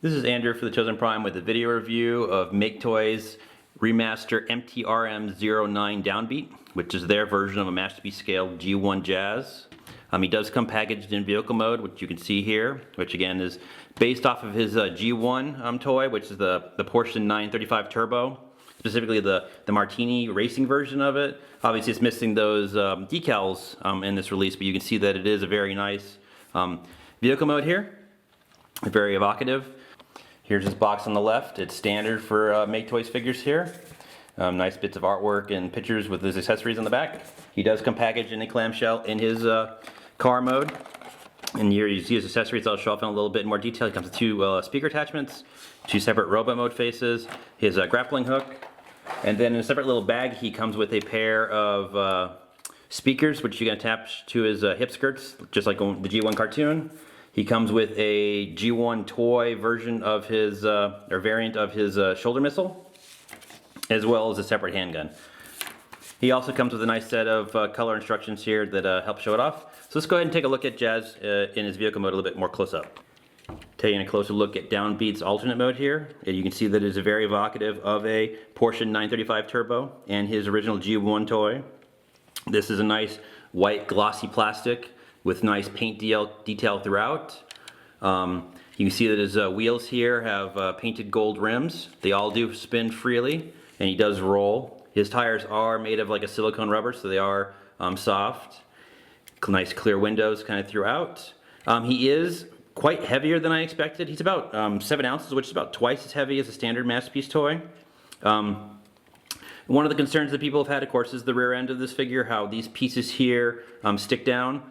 This is Andrew for the Chosen Prime with a video review of MakeToys Remaster MTRM-09 Downbeat, which is their version of a masterpiece scale G1 Jazz. He does come packaged in vehicle mode, which you can see here, which again is based off of his G1 toy, which is the Porsche 935 Turbo, specifically the Martini racing version of it. Obviously it's missing those decals in this release, but you can see that it is a very nice vehicle mode here, very evocative. Here's his box on the left. It's standard for MakeToys figures here. Nice bits of artwork and pictures with his accessories on the back. He does come packaged in a clamshell in his car mode. And here you see his accessories. I'll show off in a little bit more detail. He comes with two speaker attachments, two separate robot mode faces, his grappling hook, and then in a separate little bag he comes with a pair of speakers which you can attach to his hip skirts, just like the G1 cartoon. He comes with a G1 toy version of his, or variant of his shoulder missile, as well as a separate handgun. He also comes with a nice set of color instructions here that help show it off. So let's go ahead and take a look at Jazz in his vehicle mode a little bit more close up. Taking a closer look at Downbeat's alternate mode here, and you can see that it is very evocative of a Porsche 935 Turbo and his original G1 toy. This is a nice white glossy plastic with nice paint detail throughout. You can see that his wheels here have painted gold rims. They all do spin freely, and he does roll. His tires are made of like a silicone rubber, so they are soft. Nice clear windows kind of throughout. He is quite heavier than I expected. He's about 7 ounces, which is about twice as heavy as a standard masterpiece toy. One of the concerns that people have had, of course, is the rear end of this figure, how these pieces here stick down.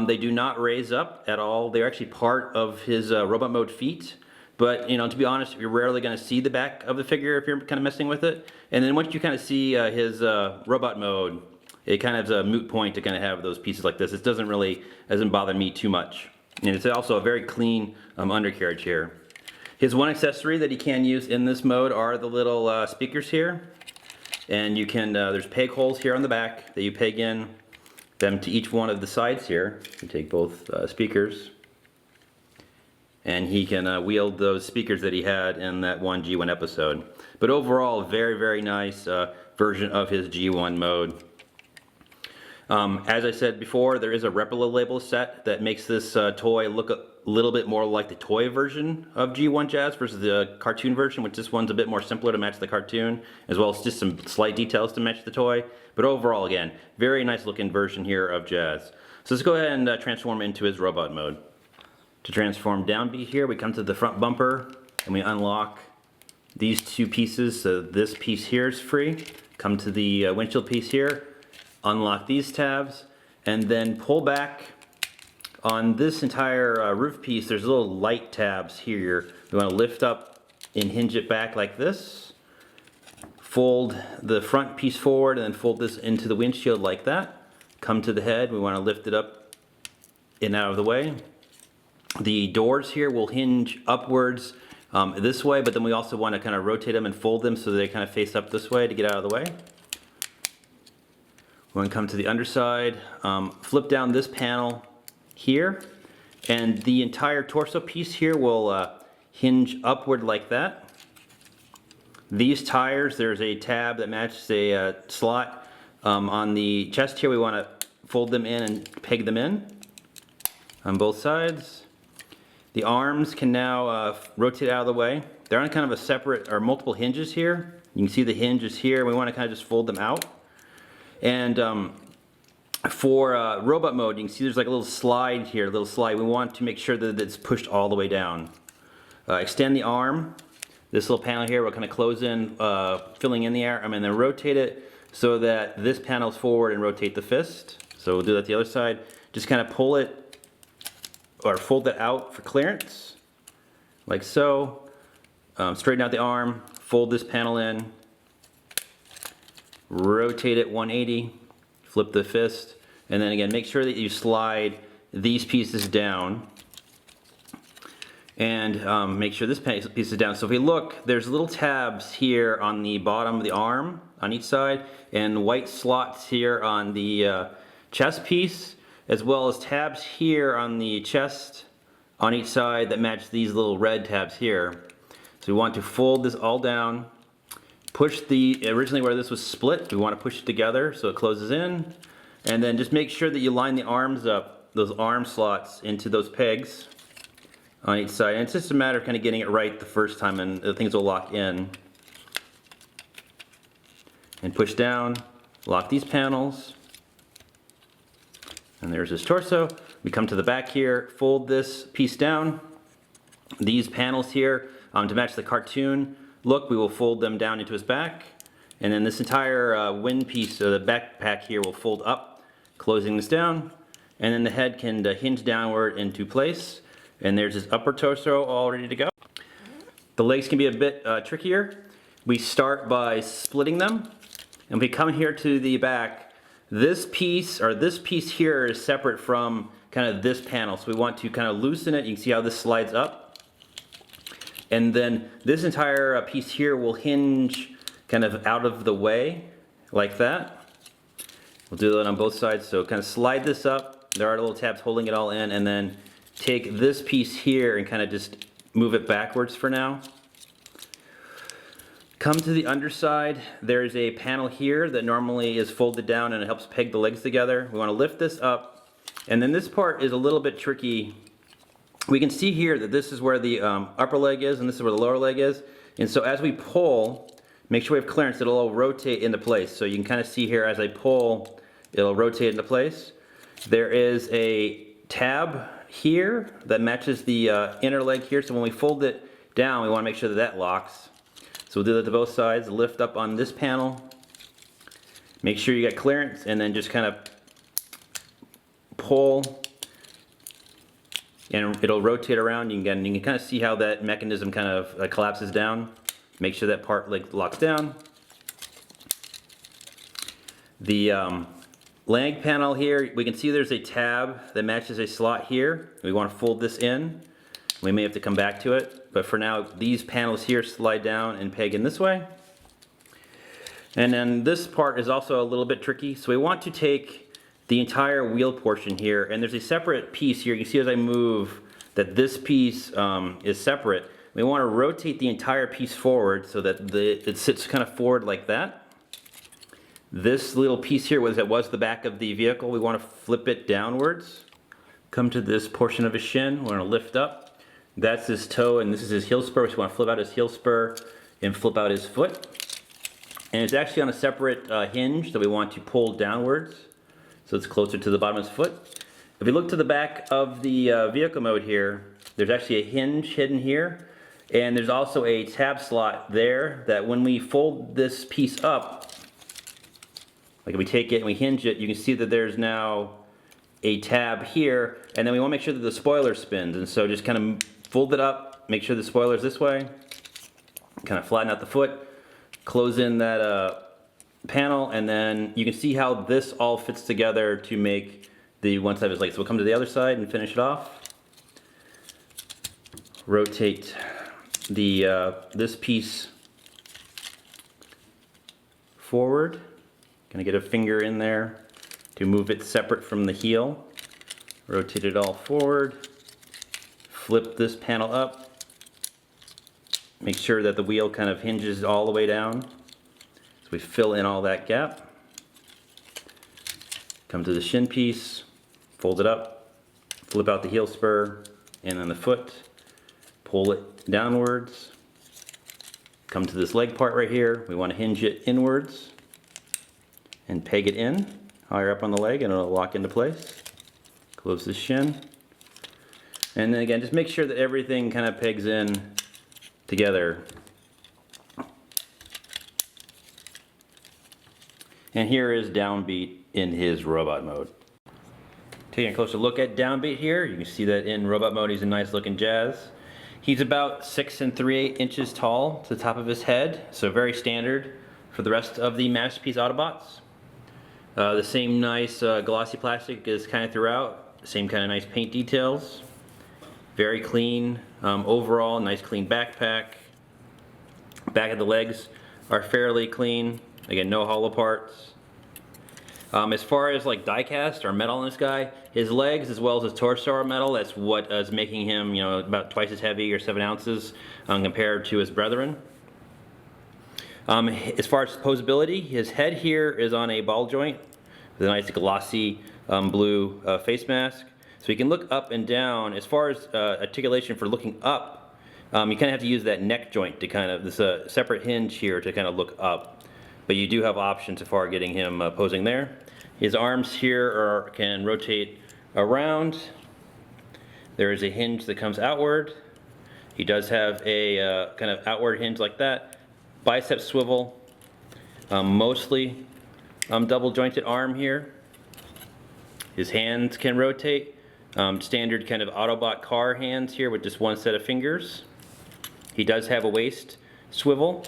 They do not raise up at all. They're actually part of his robot mode feet. But, you know, to be honest, you're rarely going to see the back of the figure if you're kind of messing with it. And then once you kind of see his robot mode, it kind of is a moot point to kind of have those pieces like this. It doesn't bother me too much. And it's also a very clean undercarriage here. His one accessory that he can use in this mode are the little speakers here. And you can, there's peg holes here on the back that you peg in them to each one of the sides here. You take both speakers, and he can wield those speakers that he had in that one G1 episode. But overall, very, very nice version of his G1 mode. As I said before, there is a replica label set that makes this toy look a little bit more like the toy version of G1 Jazz versus the cartoon version, which this one's a bit more simpler to match the cartoon, as well as just some slight details to match the toy. But overall, again, very nice looking version here of Jazz. So let's go ahead and transform into his robot mode. To transform Downbeat here, we come to the front bumper and we unlock these two pieces. So this piece here is free. Come to the windshield piece here, unlock these tabs, and then pull back on this entire roof piece. There's little light tabs here. We want to lift up and hinge it back like this. Fold the front piece forward and then fold this into the windshield like that. Come to the head. We want to lift it up and out of the way. The doors here will hinge upwards this way, but then we also want to kind of rotate them and fold them so they kind of face up this way to get out of the way. We're going to come to the underside, flip down this panel here, and the entire torso piece here will hinge upward like that. These tires, there's a tab that matches a slot on the chest here. We want to fold them in and peg them in on both sides. The arms can now rotate out of the way. They're on kind of a separate or multiple hinges here. You can see the hinges here. We want to kind of just fold them out. And for robot mode, you can see there's like a little slide here, a little slide. We want to make sure that it's pushed all the way down. Extend the arm. This little panel here will kind of close in, filling in the air. I'm going to rotate it so that this panel's forward and rotate the fist. So we'll do that the other side. Just kind of pull it or fold it out for clearance, like so. Straighten out the arm, fold this panel in, rotate it 180, flip the fist, and then again make sure that you slide these pieces down and make sure this piece is down. So if we look, there's little tabs here on the bottom of the arm on each side and white slots here on the chest piece, as well as tabs here on the chest on each side that match these little red tabs here. So we want to fold this all down, push originally where this was split, we want to push it together so it closes in, and then just make sure that you line the arms up, those arm slots into those pegs on each side. And it's just a matter of kind of getting it right the first time, and the things will lock in. And push down, lock these panels, and there's his torso. We come to the back here, fold this piece down. These panels here, to match the cartoon look, we will fold them down into his back. And then this entire wind piece, the backpack here, will fold up, closing this down. And then the head can hinge downward into place. And there's his upper torso all ready to go. The legs can be a bit trickier. We start by splitting them. And we come here to the back. This piece here is separate from kind of this panel. So we want to kind of loosen it. You can see how this slides up. And then this entire piece here will hinge kind of out of the way, like that. We'll do that on both sides. So kind of slide this up. There are little tabs holding it all in, and then take this piece here and kind of just move it backwards for now. Come to the underside. There's a panel here that normally is folded down and it helps peg the legs together. We want to lift this up, and then this part is a little bit tricky. We can see here that this is where the upper leg is and this is where the lower leg is. And so as we pull, make sure we have clearance, it'll all rotate into place. So you can kind of see here as I pull, it'll rotate into place. There is a tab here that matches the inner leg here. So when we fold it down, we want to make sure that that locks. So we'll do that to both sides. Lift up on this panel. Make sure you got clearance, and then just kind of pull, and it'll rotate around. You can kind of see how that mechanism kind of collapses down. Make sure that part locks down. The leg panel here, we can see there's a tab that matches a slot here. We want to fold this in. We may have to come back to it, but for now these panels here slide down and peg in this way. And then this part is also a little bit tricky. So we want to take the entire wheel portion here, and there's a separate piece here. You can see as I move that this piece is separate. We want to rotate the entire piece forward so that it sits kind of forward like that. This little piece here that was the back of the vehicle, we want to flip it downwards. Come to this portion of his shin, we're going to lift up. That's his toe, and this is his heel spur. So we want to flip out his heel spur and flip out his foot. And it's actually on a separate hinge that we want to pull downwards, so it's closer to the bottom of his foot. If you look to the back of the vehicle mode here, there's actually a hinge hidden here, and there's also a tab slot there that when we fold this piece up, like if we take it and we hinge it, you can see that there's now a tab here, and then we want to make sure that the spoiler spins. And so just kind of fold it up, make sure the spoiler is this way, kind of flatten out the foot, close in that panel, and then you can see how this all fits together to make the one side of his leg. So we'll come to the other side and finish it off. Rotate this piece forward. Gonna get a finger in there to move it separate from the heel. Rotate it all forward. Flip this panel up. Make sure that the wheel kind of hinges all the way down. So we fill in all that gap. Come to the shin piece, fold it up, flip out the heel spur, and then the foot. Pull it downwards. Come to this leg part right here. We want to hinge it inwards and peg it in higher up on the leg, and it'll lock into place. Close the shin. And then again, just make sure that everything kind of pegs in together. And here is Downbeat in his robot mode. Taking a closer look at Downbeat here, you can see that in robot mode he's a nice looking jazz. He's about 6 3/8 inches tall to the top of his head, so very standard for the rest of the Masterpiece Autobots. The same nice glossy plastic is kind of throughout, same kind of nice paint details. Very clean overall, nice clean backpack. Back of the legs are fairly clean. Again, no hollow parts. As far as like die cast or metal on this guy, his legs as well as his torso are metal. That's what is making him, you know, about twice as heavy or 7 ounces compared to his brethren. As far as posability, his head here is on a ball joint with a nice glossy blue face mask. So he can look up and down. As far as articulation for looking up, you kind of have to use that neck joint to kind of, this separate hinge here to kind of look up. But you do have options as far as getting him posing there. His arms here can rotate around. There is a hinge that comes outward. He does have a kind of outward hinge like that. Bicep swivel, mostly double jointed arm here. His hands can rotate. Standard kind of Autobot car hands here with just one set of fingers. He does have a waist swivel.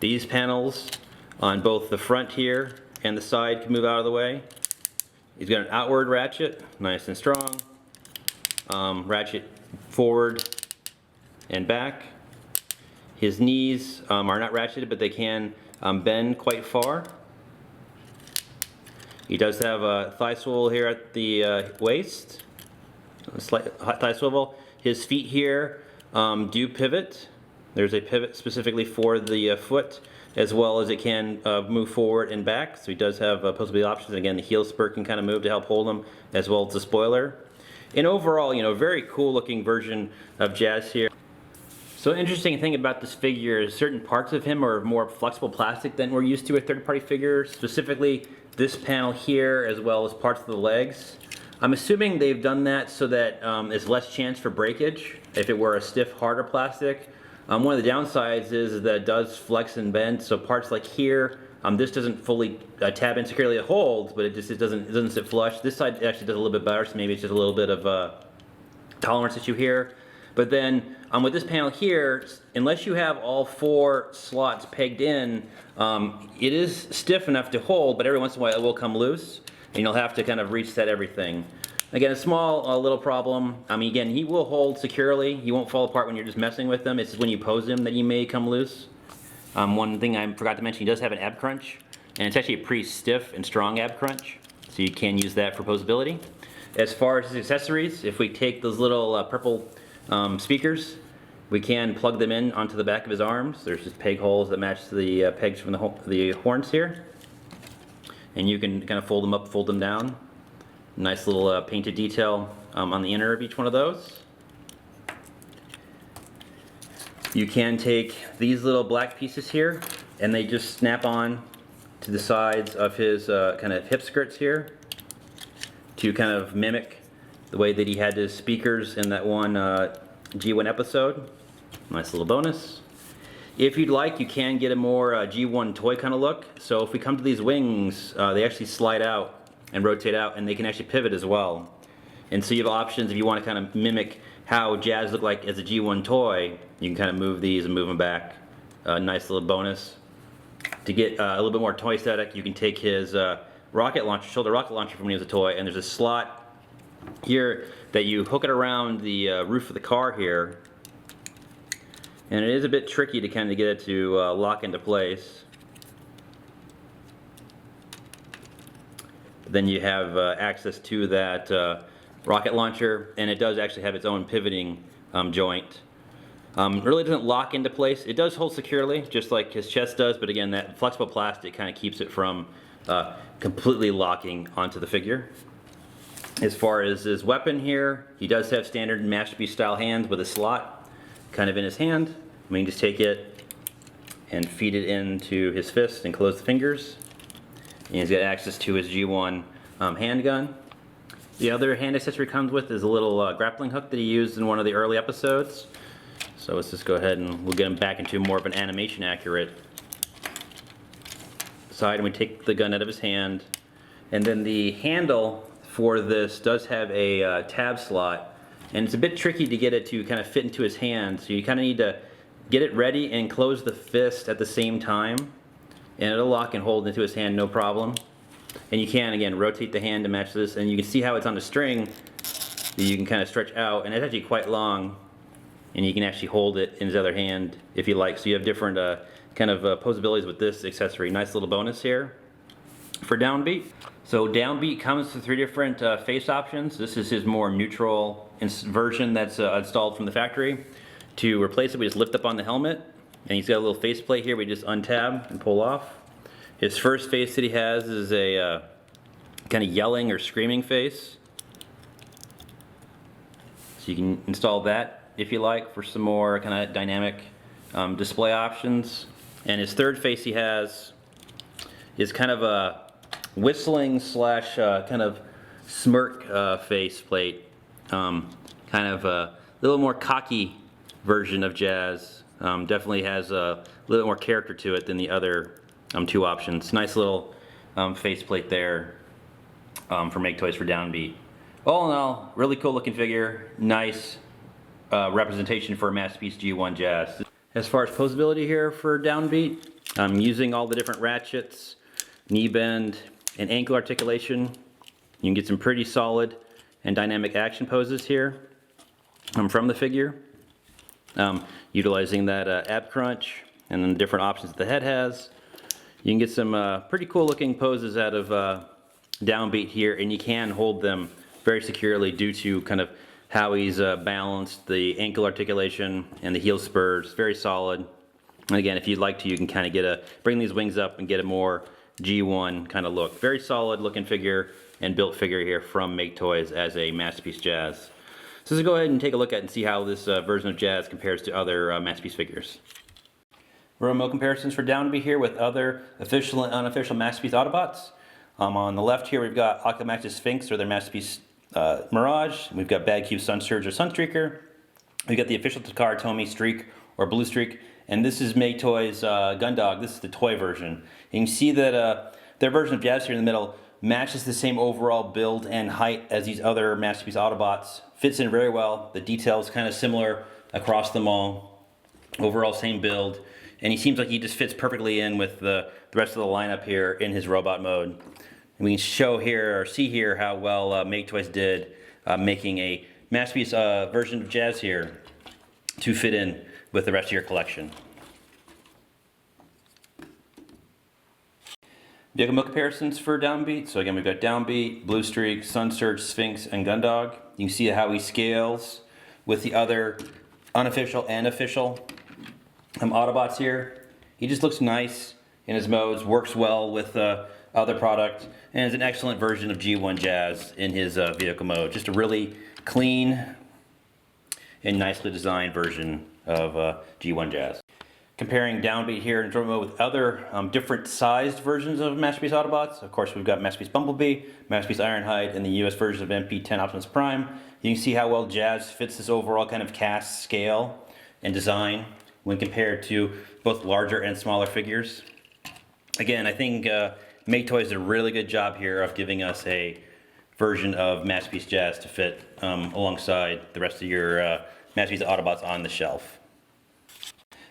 These panels on both the front here and the side can move out of the way. He's got an outward ratchet, nice and strong. Ratchet forward and back. His knees are not ratcheted, but they can bend quite far. He does have a thigh swivel here at the waist, a slight thigh swivel. His feet here do pivot. There's a pivot specifically for the foot, as well as it can move forward and back. So he does have poseability options. Again, the heel spur can kind of move to help hold him, as well as the spoiler. And overall, you know, very cool looking version of Jazz here. So interesting thing about this figure is certain parts of him are more flexible plastic than we're used to with third-party figures. Specifically, this panel here, as well as parts of the legs. I'm assuming they've done that so that there's less chance for breakage if it were a stiff, harder plastic. One of the downsides is that it does flex and bend, so parts like here, this doesn't fully tab in securely, it holds, but it doesn't sit flush. This side actually does a little bit better, so maybe it's just a little bit of a tolerance issue here. But then with this panel here, unless you have all 4 slots pegged in, it is stiff enough to hold, but every once in a while it will come loose, and you'll have to kind of reset everything. Again, a small little problem. I mean, again, he will hold securely. He won't fall apart when you're just messing with him. It's just when you pose him that he may come loose. One thing I forgot to mention, he does have an ab crunch, and it's actually a pretty stiff and strong ab crunch, so you can use that for posability. As far as his accessories, if we take those little purple speakers, we can plug them in onto the back of his arms. There's just peg holes that match the pegs from the horns here, and you can kind of fold them up, fold them down. Nice little painted detail on the inner of each one of those. You can take these little black pieces here, and they just snap on to the sides of his kind of hip skirts here to kind of mimic the way that he had his speakers in that one G1 episode. Nice little bonus. If you'd like, you can get a more G1 toy kind of look. So if we come to these wings, they actually slide out and rotate out, and they can actually pivot as well. And so you have options if you want to kind of mimic how Jazz looked like as a G1 toy. You can kind of move these and move them back. Nice little bonus. To get a little bit more toy aesthetic, you can take his rocket launcher, shoulder rocket launcher from when he was a toy, and there's a slot here that you hook it around the roof of the car here. And it is a bit tricky to kind of get it to lock into place. Then you have access to that rocket launcher, and it does actually have its own pivoting joint. It really doesn't lock into place. It does hold securely, just like his chest does, but again, that flexible plastic kind of keeps it from completely locking onto the figure. As far as his weapon here, he does have standard masterpiece style hands with a slot kind of in his hand. We can just take it and feed it into his fist and close the fingers. And he's got access to his G1 handgun. The other hand accessory comes with is a little grappling hook that he used in one of the early episodes. So let's just go ahead and we'll get him back into more of an animation accurate side, and we take the gun out of his hand. And then the handle for this does have a tab slot, and it's a bit tricky to get it to kind of fit into his hand, so you kind of need to get it ready and close the fist at the same time, and it'll lock and hold into his hand no problem. And you can, again, rotate the hand to match this, and you can see how it's on a string that you can kind of stretch out, and it's actually quite long, and you can actually hold it in his other hand if you like. So you have different kind of posabilities with this accessory. Nice little bonus here. for Downbeat. So Downbeat comes with 3 different face options. This is his more neutral version that's installed from the factory. To replace it, we just lift up on the helmet, and he's got a little faceplate here we just untab and pull off. His first face that he has is a kind of yelling or screaming face. So you can install that if you like for some more kind of dynamic display options. And his third face he has is kind of a whistling slash kind of smirk faceplate. Kind of a little more cocky version of Jazz. Definitely has a little more character to it than the other 2 options. Nice little faceplate there for MakeToys for Downbeat. All in all, really cool looking figure. Nice representation for a Masterpiece G1 Jazz. As far as poseability here for Downbeat, I'm using all the different ratchets, knee bend, and ankle articulation. You can get some pretty solid and dynamic action poses here from the figure. Utilizing that ab crunch and then the different options that the head has. You can get some pretty cool looking poses out of Downbeat here, and you can hold them very securely due to kind of how he's balanced the ankle articulation and the heel spurs. Very solid. And again, if you'd like to, you can kind of bring these wings up and get a more G1 kind of look. Very solid looking figure and built figure here from MakeToys as a Masterpiece Jazz. So let's go ahead and take a look at and see how this version of Jazz compares to other Masterpiece figures. Remote comparisons for Downbeat here with other official and unofficial Masterpiece Autobots. On the left here we've got Aquamax's Sphinx or their Masterpiece Mirage. We've got Bad Cube Sunsurge or Sunstreaker. We've got the official Takara Tomy Streak or Blue Streak. And this is MakeToys Gundog. This is the toy version. And you can see that their version of Jazz here in the middle matches the same overall build and height as these other Masterpiece Autobots. Fits in very well. The details kind of similar across them all. Overall same build. And he seems like he just fits perfectly in with the rest of the lineup here in his robot mode. And we can show here or see here how well MakeToys did making a Masterpiece version of Jazz here to fit in with the rest of your collection. Vehicle mode comparisons for Downbeat. So again, we've got Downbeat, Blue Streak, Sunsurge, Sphinx, and Gundog. You can see how he scales with the other unofficial and official Autobots here. He just looks nice in his modes, works well with other product, and is an excellent version of G1 Jazz in his vehicle mode. Just a really clean and nicely designed version of G1 Jazz. Comparing Downbeat here in Droid mode with other different sized versions of Masterpiece Autobots. Of course, we've got Masterpiece Bumblebee, Masterpiece Ironhide, and the US version of MP Optimus Prime. You can see how well Jazz fits this overall kind of cast scale and design when compared to both larger and smaller figures. Again, I think MakeToys did a really good job here of giving us a version of Masterpiece Jazz to fit alongside the rest of your Masterpiece Autobots on the shelf.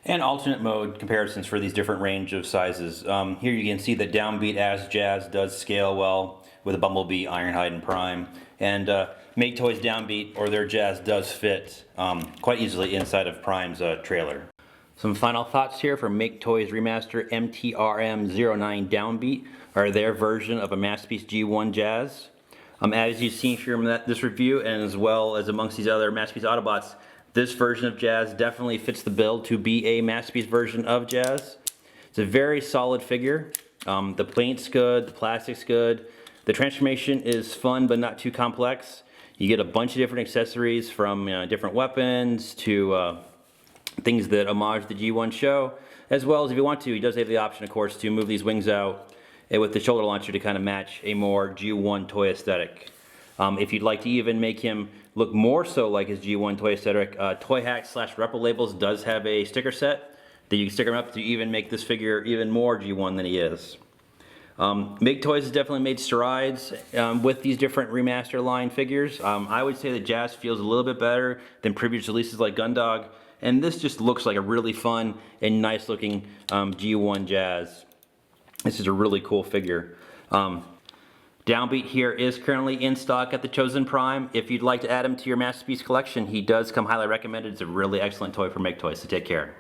And alternate mode comparisons for these different range of sizes. Here you can see that Downbeat as Jazz does scale well with a Bumblebee, Ironhide, and Prime. And MakeToys Downbeat or their Jazz does fit quite easily inside of Prime's trailer. Some final thoughts here for MakeToys Remaster MTRM-09 Downbeat or their version of a Masterpiece G1 Jazz. As you've seen from this review and as well as amongst these other Masterpiece Autobots, this version of Jazz definitely fits the bill to be a Masterpiece version of Jazz. It's a very solid figure. The paint's good, the plastic's good. The transformation is fun but not too complex. You get a bunch of different accessories from different weapons to things that homage the G1 show, as well as if you want to, he does have the option, of course, to move these wings out with the shoulder launcher to kind of match a more G1 toy aesthetic. If you'd like to even make him look more so like his G1 toy aesthetic, Toy Hacks / Repo Labels does have a sticker set that you can stick him up to even make this figure even more G1 than he is. MakeToys has definitely made strides with these different remaster line figures. I would say that Jazz feels a little bit better than previous releases like Gundog, and this just looks like a really fun and nice looking G1 Jazz. This is a really cool figure. Downbeat here is currently in stock at the Chosen Prime. If you'd like to add him to your Masterpiece collection, he does come highly recommended. It's a really excellent toy for MakeToys, so take care.